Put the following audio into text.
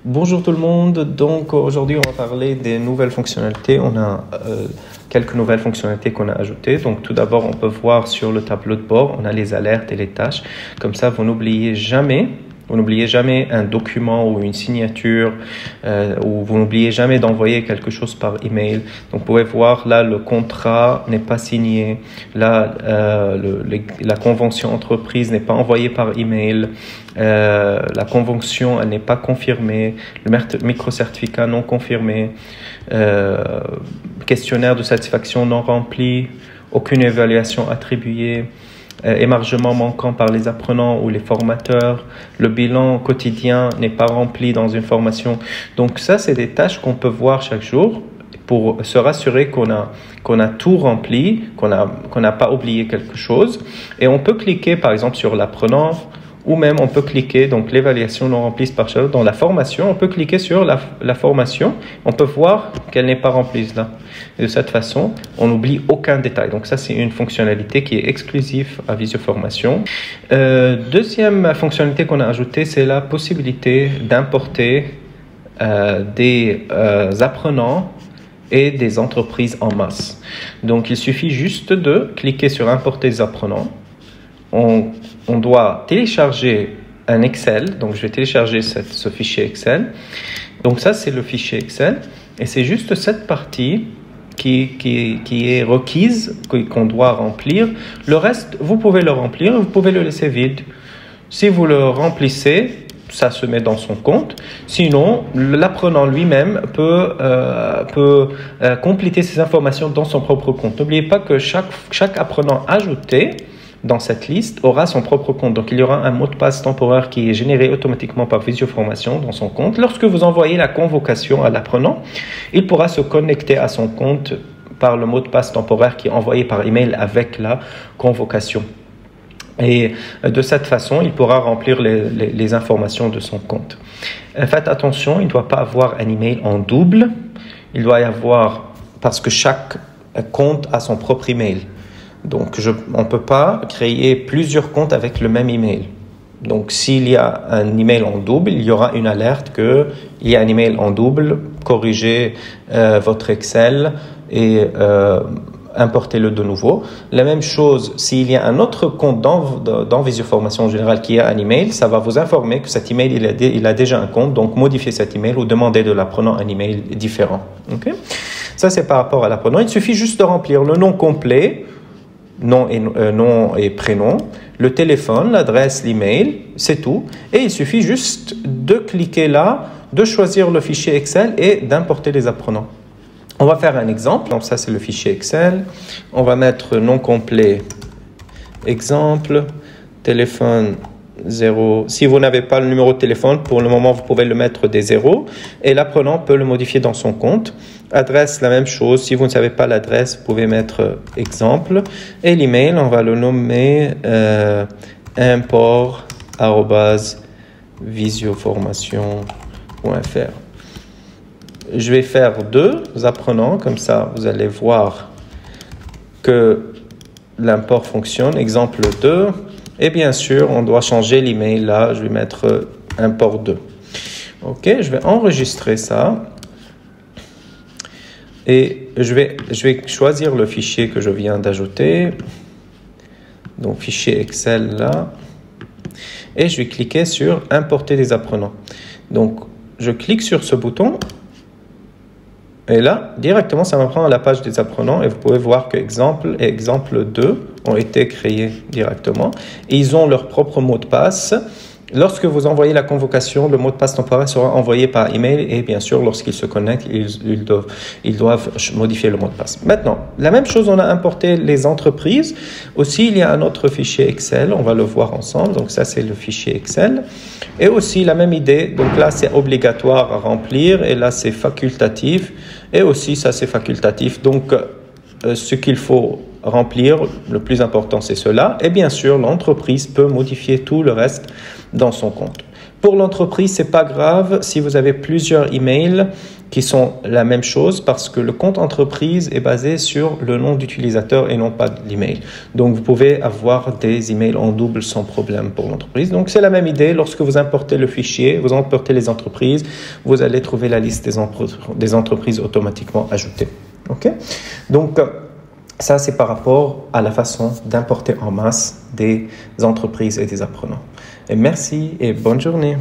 Bonjour tout le monde, donc aujourd'hui on va parler des nouvelles fonctionnalités. On a quelques nouvelles fonctionnalités qu'on a ajoutées. Donc tout d'abord on peut voir sur le tableau de bord, on a les alertes et les tâches. Comme ça vous n'oubliez jamais un document ou une signature, ou vous n'oubliez jamais d'envoyer quelque chose par email. Donc vous pouvez voir là le contrat n'est pas signé, là la convention entreprise n'est pas envoyée par email, la convention elle n'est pas confirmée, le microcertificat non confirmé, questionnaire de satisfaction non rempli, aucune évaluation attribuée, émargement manquant par les apprenants ou les formateurs, le bilan quotidien n'est pas rempli dans une formation. Donc ça, c'est des tâches qu'on peut voir chaque jour pour se rassurer qu'on a tout rempli, qu'on n'a pas oublié quelque chose. Et on peut cliquer par exemple sur l'apprenant, ou même on peut cliquer, donc l'évaluation non remplie par Charlotte, dans la formation, on peut cliquer sur la formation, on peut voir qu'elle n'est pas remplie là. Et de cette façon, on n'oublie aucun détail. Donc ça, c'est une fonctionnalité qui est exclusive à Visioformation. Deuxième fonctionnalité qu'on a ajoutée, c'est la possibilité d'importer des apprenants et des entreprises en masse. Donc il suffit juste de cliquer sur importer des apprenants. On doit télécharger un Excel, donc je vais télécharger ce fichier Excel. Donc ça, c'est le fichier Excel, et c'est juste cette partie qui est requise, qu'on doit remplir. Le reste, vous pouvez le remplir, vous pouvez le laisser vide. Si vous le remplissez, ça se met dans son compte. Sinon, l'apprenant lui-même peut compléter ces informations dans son propre compte. N'oubliez pas que chaque apprenant ajouté dans cette liste aura son propre compte. Donc, il y aura un mot de passe temporaire qui est généré automatiquement par Visioformation dans son compte. Lorsque vous envoyez la convocation à l'apprenant, il pourra se connecter à son compte par le mot de passe temporaire qui est envoyé par email avec la convocation. Et de cette façon, il pourra remplir les informations de son compte. Faites attention, il ne doit pas avoir un email en double. Il doit y avoir, parce que chaque compte a son propre email. Donc, on ne peut pas créer plusieurs comptes avec le même email. Donc, s'il y a un email en double, il y aura une alerte qu'il y a un email en double, corrigez votre Excel et importez-le de nouveau. La même chose, s'il y a un autre compte dans Visioformation en général qui a un email, ça va vous informer que cet email, il a déjà un compte, donc modifiez cet email ou demandez de l'apprenant un email différent. Okay? Ça, c'est par rapport à l'apprenant. Il suffit juste de remplir le nom complet, nom et prénom, le téléphone, l'adresse, l'email, c'est tout. Et il suffit juste de cliquer là, de choisir le fichier Excel et d'importer les apprenants. On va faire un exemple. Donc ça, c'est le fichier Excel. On va mettre nom complet, exemple, téléphone 0. Si vous n'avez pas le numéro de téléphone, pour le moment, vous pouvez le mettre des 0. Et l'apprenant peut le modifier dans son compte. Adresse, la même chose. Si vous ne savez pas l'adresse, vous pouvez mettre exemple. Et l'email, on va le nommer import@visioformation.fr. Je vais faire 2 apprenants, comme ça vous allez voir que l'import fonctionne. Exemple 2. Et bien sûr, on doit changer l'email là. Je vais mettre import 2. OK, je vais enregistrer ça. Et je vais choisir le fichier que je viens d'ajouter. Donc, fichier Excel là. Et je vais cliquer sur importer des apprenants. Donc, je clique sur ce bouton. Et là, directement, ça m'apprend à la page des apprenants. Et vous pouvez voir que exemple et exemple 2 ont été créés directement. Et ils ont leur propre mot de passe. Lorsque vous envoyez la convocation, le mot de passe temporaire sera envoyé par email. Et bien sûr, lorsqu'ils se connectent, ils doivent modifier le mot de passe. Maintenant, la même chose, on a importé les entreprises. Aussi, il y a un autre fichier Excel. On va le voir ensemble. Donc ça, c'est le fichier Excel. Et aussi, la même idée. Donc là, c'est obligatoire à remplir. Et là, c'est facultatif. Et aussi, ça, c'est facultatif. Donc, ce qu'il faut remplir, le plus important, c'est cela. Et bien sûr, l'entreprise peut modifier tout le reste dans son compte. Pour l'entreprise, c'est pas grave si vous avez plusieurs emails qui sont la même chose parce que le compte entreprise est basé sur le nom d'utilisateur et non pas l'email. Donc, vous pouvez avoir des emails en double sans problème pour l'entreprise. Donc, c'est la même idée. Lorsque vous importez le fichier, vous importez les entreprises, vous allez trouver la liste des entreprises automatiquement ajoutées. OK? Donc, ça, c'est par rapport à la façon d'importer en masse des entreprises et des apprenants. Et merci et bonne journée.